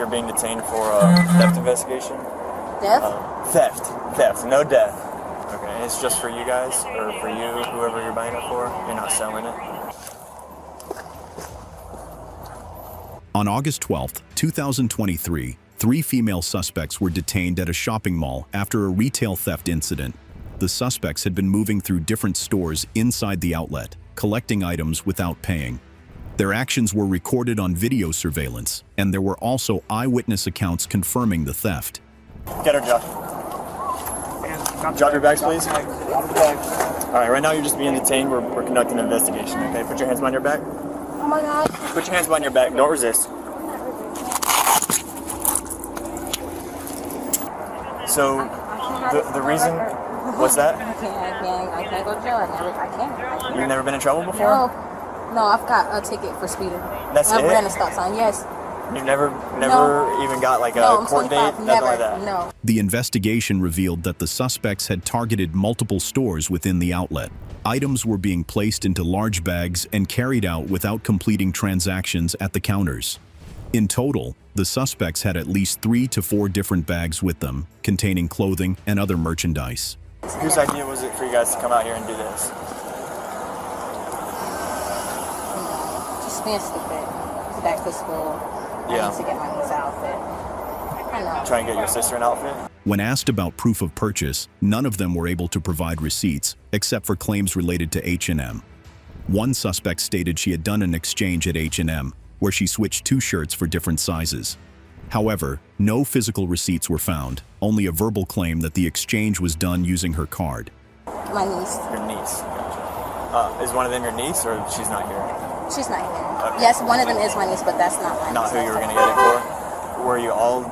you're being detained for a theft investigation. Death? Theft, no death. Okay, it's just for you guys, or for you, whoever you're buying it for. You're not selling it. On August 12, 2023, 3 female suspects were detained at a shopping mall after a retail theft incident. The suspects had been moving through different stores inside the outlet, collecting items without paying. Their actions were recorded on video surveillance, and there were also eyewitness accounts confirming the theft. Get her, Josh. Drop your bags, please. All right, right now you're just being detained. We're conducting an investigation, okay? Put your hands behind your back. Oh my God. Put your hands behind your back. Don't resist. So, the reason... What's that? I can't go to jail. I can't. You've never been in trouble before? No, I've got a ticket for speeding. That's it? I've ran a stop sign, yes. You never even got like a court date? Nothing like that? No. The investigation revealed that the suspects had targeted multiple stores within the outlet. Items were being placed into large bags and carried out without completing transactions at the counters. In total, the suspects had at least 3 to 4 different bags with them, containing clothing and other merchandise. Whose idea was it for you guys to come out here and do this? Just being stupid. Back to school. Yeah. I need to get my niece an outfit. I know. Try and get your sister an outfit? When asked about proof of purchase, none of them were able to provide receipts, except for claims related to H&M. One suspect stated she had done an exchange at H&M, where she switched 2 shirts for different sizes. However, no physical receipts were found, only a verbal claim that the exchange was done using her card. My niece. Your niece. Is one of them your niece, or she's not here? She's not here. Okay. Yes, one of them is my niece, but that's not my niece. Not who you were going to get it for? Were you all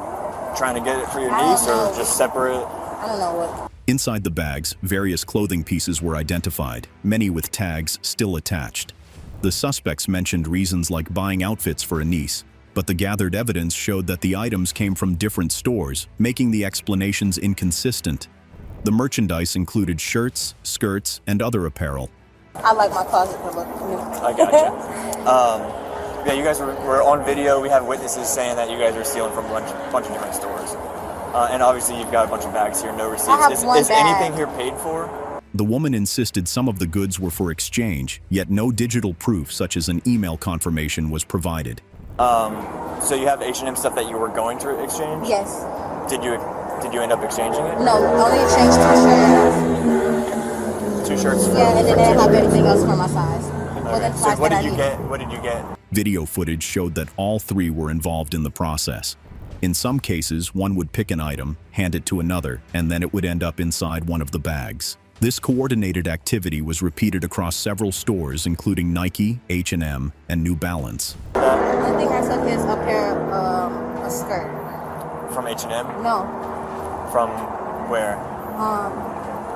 trying to get it for your niece, or just separate? I don't know what. Inside the bags, various clothing pieces were identified, many with tags still attached. The suspects mentioned reasons like buying outfits for a niece, but the gathered evidence showed that the items came from different stores, making the explanations inconsistent. The merchandise included shirts, skirts, and other apparel. I like my closet to look new. I gotcha. Yeah, you guys were on video. We have witnesses saying that you guys are stealing from a bunch of different stores. And obviously you've got a bunch of bags here, no receipts. I have Is one bag. anything here paid for? The woman insisted some of the goods were for exchange, yet no digital proof such as an email confirmation was provided. So you have H&M stuff that you were going to exchange? Yes. Did you end up exchanging it? No, only exchanged 2 shirts. 2 shirts? Yeah, and then they have everything else for my size. Okay. So what did you get? What did you get? Video footage showed that all 3 were involved in the process. In some cases, one would pick an item, hand it to another, and then it would end up inside one of the bags. This coordinated activity was repeated across several stores, including Nike, H&M, and New Balance. One thing I took is a skirt. From H&M? No. From where? I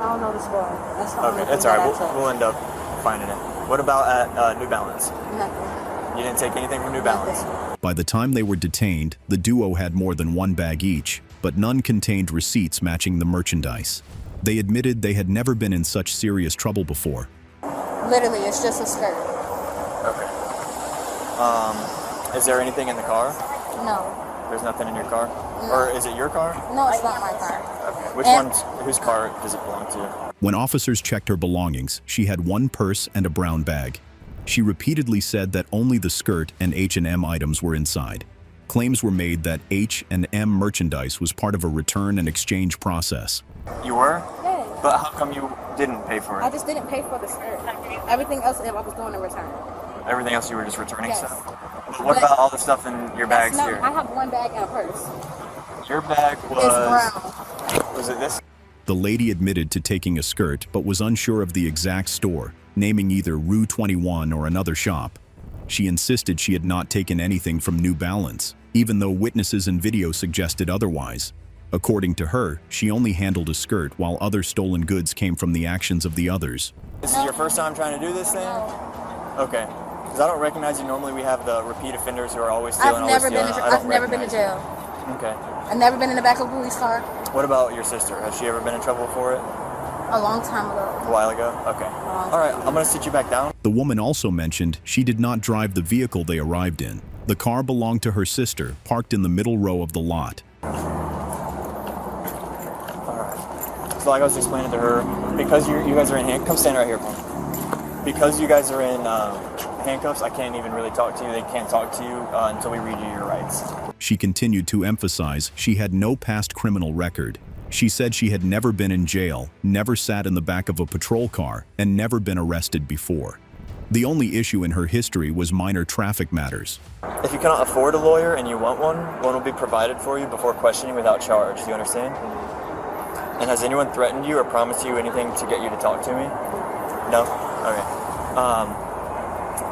don't know the store. That's the only Okay, thing it's alright. that I took. We'll end up finding it. What about at New Balance? Nothing. You didn't take anything from New Balance? Nothing. By the time they were detained, the duo had more than 1 bag each, but none contained receipts matching the merchandise. They admitted they had never been in such serious trouble before. Literally, it's just a skirt. Okay. Is there anything in the car? No. There's nothing in your car? No. Or is it your car? No, it's not my car. Okay. Whose car does it belong to? When officers checked her belongings, she had 1 purse and a brown bag. She repeatedly said that only the skirt and H&M items were inside. Claims were made that H&M merchandise was part of a return and exchange process. You were? Yeah. But how come you didn't pay for I it? just didn't pay for the skirt. Everything else I was doing in return. Everything else you were just returning Yes. stuff? What about all the stuff in your bags No, here? I have 1 bag and a purse. Your bag was... It's brown. Was it this? The lady admitted to taking a skirt but was unsure of the exact store, naming either Rue 21 or another shop. She insisted she had not taken anything from New Balance, even though witnesses and video suggested otherwise. According to her, she only handled a skirt while other stolen goods came from the actions of the others. This is your first time trying to do this thing? Okay. Because I don't recognize you. Normally we have the repeat offenders who are always stealing, I've never been to recognize jail. you. Okay. I've never been in the back of a police car. What about your sister? Has she ever been in trouble for it? A long time ago. A while ago? Okay. All right, I'm going to sit you back down. The woman also mentioned she did not drive the vehicle they arrived in. The car belonged to her sister, parked in the middle row of the lot. So like I was explaining to her, because you guys are in handcuffs, come stand right here, Paul. Because you guys are in handcuffs, I can't even really talk to you. They can't talk to you until we read you your rights. She continued to emphasize she had no past criminal record. She said she had never been in jail, never sat in the back of a patrol car, and never been arrested before. The only issue in her history was minor traffic matters. If you cannot afford a lawyer and you want one will be provided for you before questioning without charge. Do you understand? And has anyone threatened you or promised you anything to get you to talk to me? No? Okay.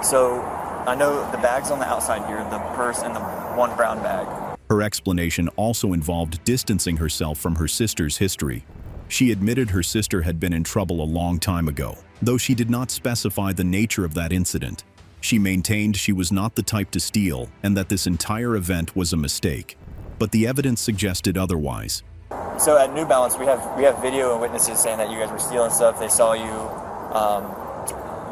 So I know the bags on the outside here, the purse and the one brown bag. Her explanation also involved distancing herself from her sister's history. She admitted her sister had been in trouble a long time ago, though she did not specify the nature of that incident. She maintained she was not the type to steal and that this entire event was a mistake. But the evidence suggested otherwise. So at New Balance, we have video and witnesses saying that you guys were stealing stuff. They saw you.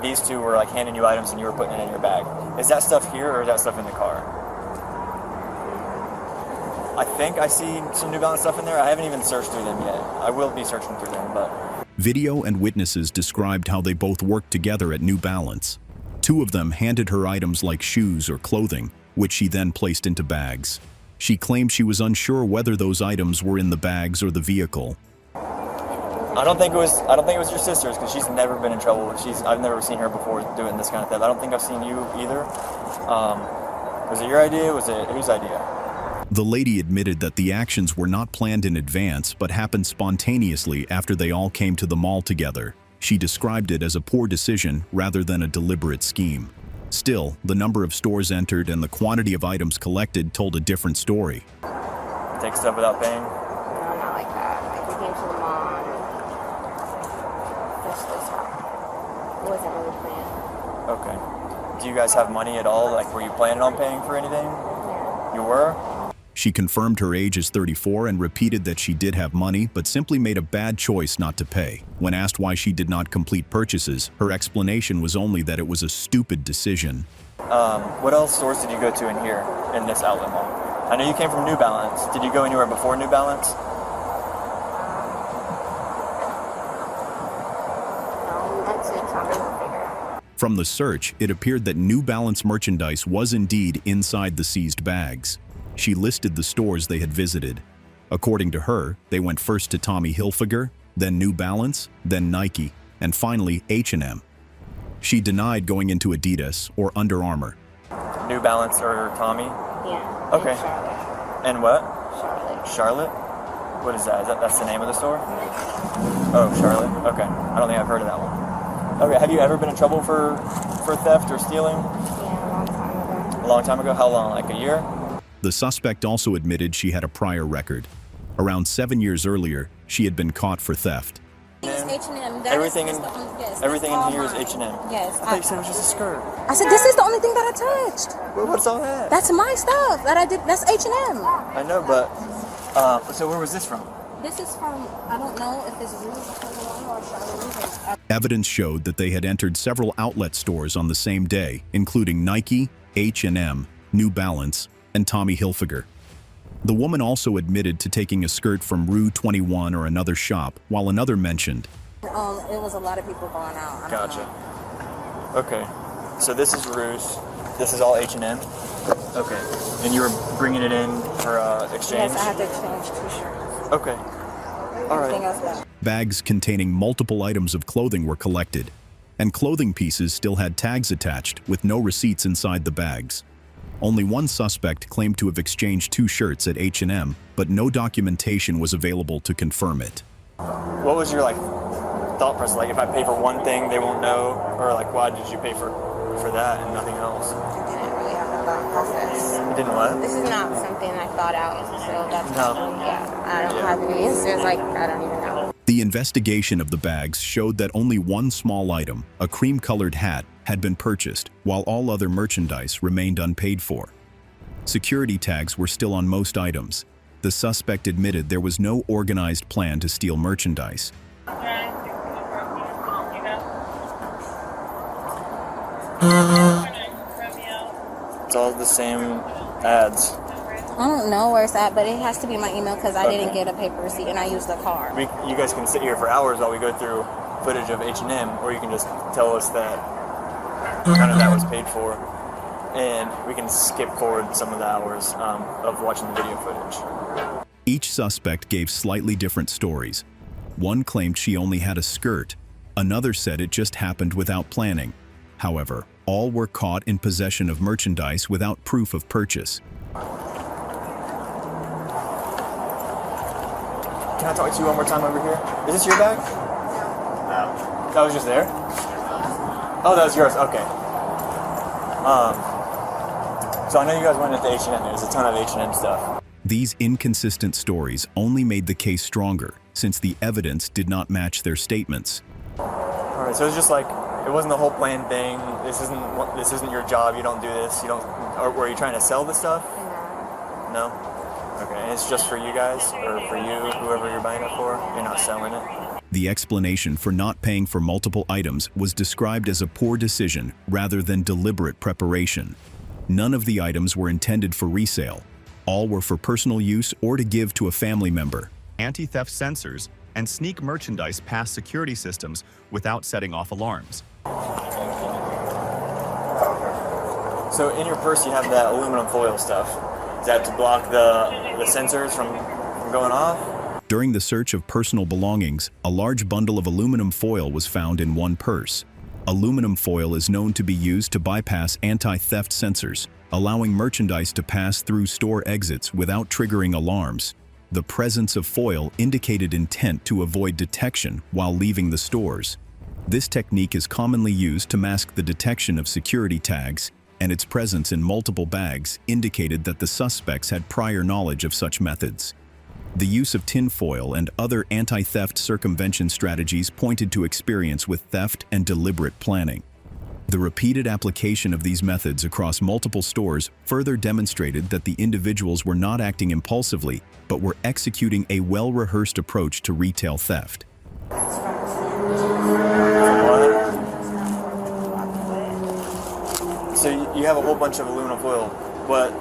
These two were like handing you items and you were putting it in your bag. Is that stuff here or is that stuff in the car? I think I see some New Balance stuff in there. I haven't even searched through them yet. I will be searching through them, but... Video and witnesses described how they both worked together at New Balance. Two of them handed her items like shoes or clothing, which she then placed into bags. She claimed she was unsure whether those items were in the bags or the vehicle. I don't think it was your sister's because she's never been in trouble. I've never seen her before doing this kind of thing. I don't think I've seen you either. Was it your idea? Was it whose idea? The lady admitted that the actions were not planned in advance but happened spontaneously after they all came to the mall together. She described it as a poor decision rather than a deliberate scheme. Still, the number of stores entered and the quantity of items collected told a different story. Take stuff without paying? No, not like that. Like we came to the mall and just this it wasn't really planned. Okay. Do you guys have money at all? Like, were you planning on paying for anything? Yeah. You were? She confirmed her age is 34 and repeated that she did have money but simply made a bad choice not to pay. When asked why she did not complete purchases, her explanation was only that it was a stupid decision. What else stores did you go to in here, in this outlet mall? I know you came from New Balance. Did you go anywhere before New Balance? No, we went to Tommy Hilfiger. From the search, it appeared that New Balance merchandise was indeed inside the seized bags. She listed the stores they had visited. According to her, they went first to Tommy Hilfiger, then New Balance, then Nike, and finally H&M. She denied going into Adidas or Under Armour. New Balance or Tommy? Yeah. Okay. And Charlotte. And what? Charlotte. Charlotte? What is that? That's the name of the store? Oh, Charlotte. Okay. I don't think I've heard of that one. Okay. Have you ever been in trouble for theft or stealing? Yeah, a long time ago. A long time ago? How long? Like a year? The suspect also admitted she had a prior record. Around 7 years earlier, she had been caught for theft. It's H&M. Everything in here is H&M. Yes. I thought you said it was just a skirt. I said this is the only thing that I touched. What's all that? That's my stuff that I did. That's H&M. I know, but so where was this from? This is from, I don't know if it's Rouge or Charlotte. Evidence showed that they had entered several outlet stores on the same day, including Nike, H&M, New Balance, and Tommy Hilfiger. The woman also admitted to taking a skirt from Rue 21 or another shop, while another mentioned, It was a lot of people going out. I don't Gotcha. know. Okay. So this is Rouge. This is all H&M. Okay. And you were bringing it in for exchange? Yes, I had to exchange 2 shirts. Okay. All Everything right. else back. bags containing multiple items of clothing were collected, and clothing pieces still had tags attached with no receipts inside the bags. Only one suspect claimed to have exchanged 2 shirts at H&M, but no documentation was available to confirm it. What was your thought process? Like, if I pay for one thing, they won't know, or why did you pay for that and nothing else? I didn't really have no thought process. You didn't what? This is not something I thought out, so that's No. yeah. I don't have any answers. I don't even know. The investigation of the bags showed that only one small item, a cream-colored hat, had been purchased, while all other merchandise remained unpaid for. Security tags were still on most items. The suspect admitted there was no organized plan to steal merchandise. It's all the same ads. I don't know where it's at, but it has to be my email because I Okay. didn't get a paper receipt and I used the card. You guys can sit here for hours while we go through footage of H&M, or you can just tell us that none of that was paid for, and we can skip forward some of the hours of watching the video footage. Each suspect gave slightly different stories. One claimed she only had a skirt. Another said it just happened without planning. However, all were caught in possession of merchandise without proof of purchase. Can I talk to you one more time over here? Is this your bag? No. That was just there? Oh, that was yours. Okay. So I know you guys went into H&M. There's a ton of H&M stuff. These inconsistent stories only made the case stronger, since the evidence did not match their statements. All right. So it's just like it wasn't the whole plan thing. This isn't your job. You don't do this. You don't. Or were you trying to sell the stuff? No. Okay. And it's just for you guys, or for you, whoever you're buying it for. You're not selling it. The explanation for not paying for multiple items was described as a poor decision rather than deliberate preparation. None of the items were intended for resale. All were for personal use or to give to a family member. Anti-theft sensors, and sneak merchandise past security systems without setting off alarms. So in your purse you have that aluminum foil stuff. Is that to block the sensors from going off? During the search of personal belongings, a large bundle of aluminum foil was found in one purse. Aluminum foil is known to be used to bypass anti-theft sensors, allowing merchandise to pass through store exits without triggering alarms. The presence of foil indicated intent to avoid detection while leaving the stores. This technique is commonly used to mask the detection of security tags, and its presence in multiple bags indicated that the suspects had prior knowledge of such methods. The use of tinfoil and other anti-theft circumvention strategies pointed to experience with theft and deliberate planning. The repeated application of these methods across multiple stores further demonstrated that the individuals were not acting impulsively, but were executing a well-rehearsed approach to retail theft. So you have a whole bunch of aluminum foil. What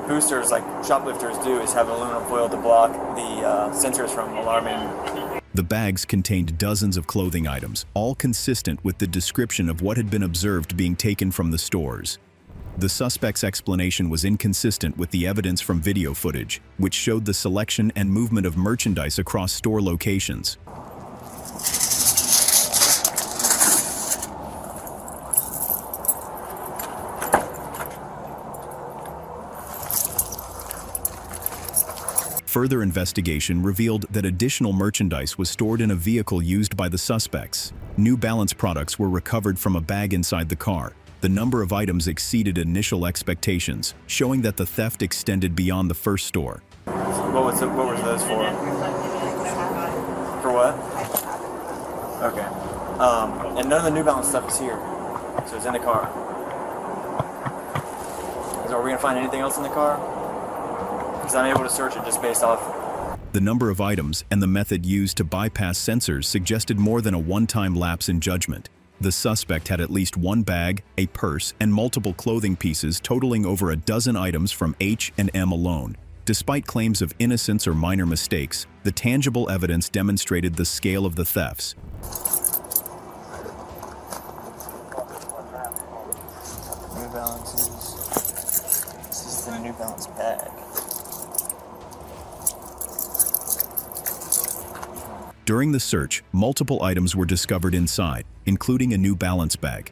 boosters, like shoplifters, do is have aluminum foil to block the sensors from alarming. The bags contained dozens of clothing items, all consistent with the description of what had been observed being taken from the stores. The suspect's explanation was inconsistent with the evidence from video footage, which showed the selection and movement of merchandise across store locations. Further investigation revealed that additional merchandise was stored in a vehicle used by the suspects. New Balance products were recovered from a bag inside the car. The number of items exceeded initial expectations, showing that the theft extended beyond the first store. What was those for? For what? Okay. And none of the New Balance stuff is here, so it's in the car. So are we gonna find anything else in the car? Because I'm able to search it just based off. The number of items and the method used to bypass sensors suggested more than a one-time lapse in judgment. The suspect had at least one bag, a purse, and multiple clothing pieces totaling over a dozen items from H&M alone. Despite claims of innocence or minor mistakes, the tangible evidence demonstrated the scale of the thefts. New Balances. This is the New Balance bag. During the search, multiple items were discovered inside, including a New Balance bag.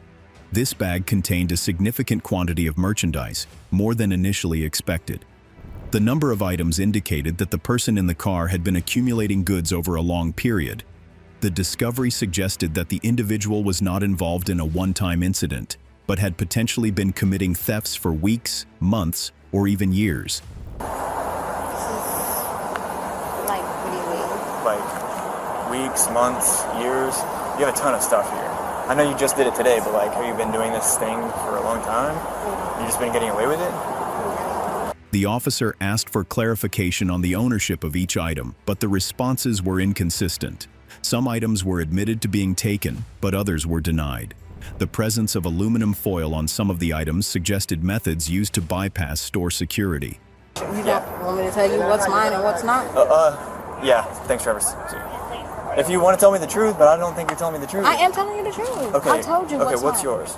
This bag contained a significant quantity of merchandise, more than initially expected. The number of items indicated that the person in the car had been accumulating goods over a long period. The discovery suggested that the individual was not involved in a one-time incident, but had potentially been committing thefts for weeks, months, or even years. Like, what do you mean? Like weeks, months, years. You have a ton of stuff here. I know you just did it today, but like, have you been doing this thing for a long time? You just been getting away with it? The officer asked for clarification on the ownership of each item, but the responses were inconsistent. Some items were admitted to being taken, but others were denied. The presence of aluminum foil on some of the items suggested methods used to bypass store security. You don't want me to tell you what's mine and what's not? Yeah, thanks, Travis. If you want to tell me the truth, but I don't think you're telling me the truth. I am telling you the truth. Okay. I told you what's mine. yours?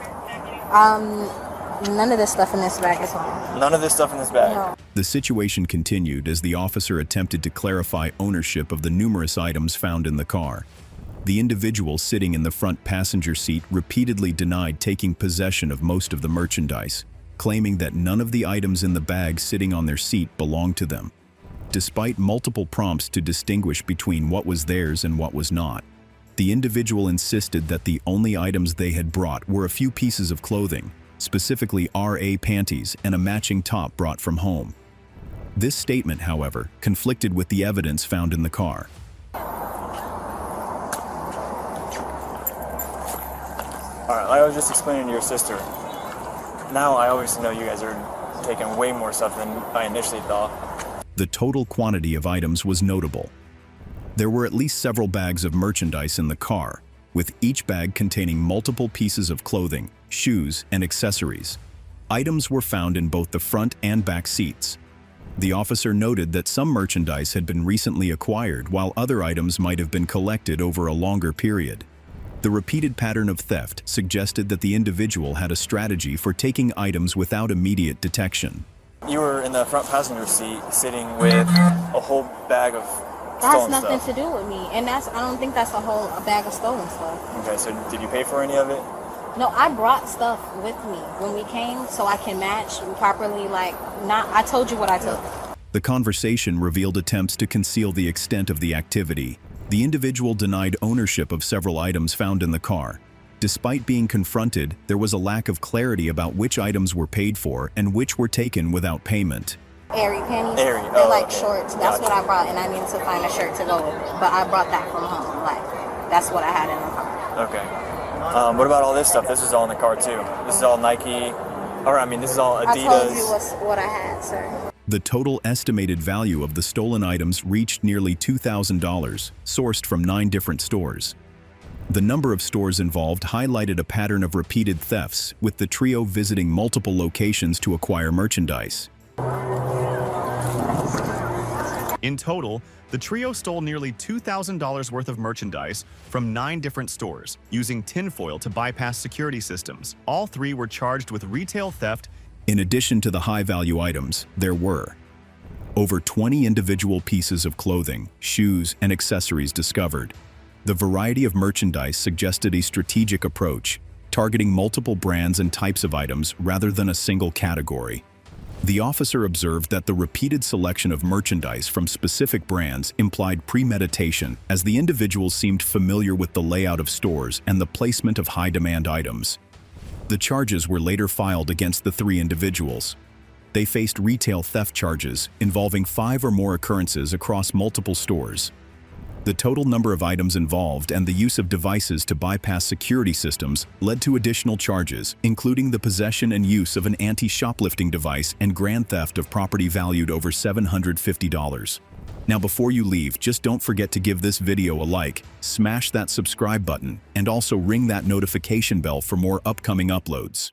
None of this stuff in this bag is mine. None of this stuff in this bag. No. The situation continued as the officer attempted to clarify ownership of the numerous items found in the car. The individual sitting in the front passenger seat repeatedly denied taking possession of most of the merchandise, claiming that none of the items in the bag sitting on their seat belonged to them. Despite multiple prompts to distinguish between what was theirs and what was not, the individual insisted that the only items they had brought were a few pieces of clothing, specifically RA panties and a matching top brought from home. This statement, however, conflicted with the evidence found in the car. Alright, like I was just explaining to your sister, now I obviously know you guys are taking way more stuff than I initially thought. The total quantity of items was notable. There were at least several bags of merchandise in the car, with each bag containing multiple pieces of clothing, shoes, and accessories. Items were found in both the front and back seats. The officer noted that some merchandise had been recently acquired, while other items might have been collected over a longer period. The repeated pattern of theft suggested that the individual had a strategy for taking items without immediate detection. You were in the front passenger seat sitting with a whole bag of That's stolen nothing stuff. to do with me, and I don't think that's a bag of stolen stuff. Okay, so did you pay for any of it? No, I brought stuff with me when we came so I can match properly. I told you what I took. The conversation revealed attempts to conceal the extent of the activity. The individual denied ownership of several items found in the car. Despite being confronted, there was a lack of clarity about which items were paid for and which were taken without payment. Airy panties. Airy, They're like okay. shorts. That's Gotcha. what I brought, and I needed to find a shirt to go with it. But I brought that from home. That's what I had in the car. Okay. What about all this stuff? This is all in the car too. This is all Nike, this is all Adidas. I told you what I had, sir. The total estimated value of the stolen items reached nearly $2,000, sourced from 9 different stores. The number of stores involved highlighted a pattern of repeated thefts, with the trio visiting multiple locations to acquire merchandise. In total, the trio stole nearly $2,000 worth of merchandise from 9 different stores, using tinfoil to bypass security systems. All 3 were charged with retail theft. In addition to the high-value items, there were over 20 individual pieces of clothing, shoes, and accessories discovered. The variety of merchandise suggested a strategic approach, targeting multiple brands and types of items rather than a single category. The officer observed that the repeated selection of merchandise from specific brands implied premeditation, as the individuals seemed familiar with the layout of stores and the placement of high-demand items. The charges were later filed against the 3 individuals. They faced retail theft charges involving 5 or more occurrences across multiple stores. The total number of items involved and the use of devices to bypass security systems led to additional charges, including the possession and use of an anti-shoplifting device and grand theft of property valued over $750. Now, before you leave, just don't forget to give this video a like, smash that subscribe button, and also ring that notification bell for more upcoming uploads.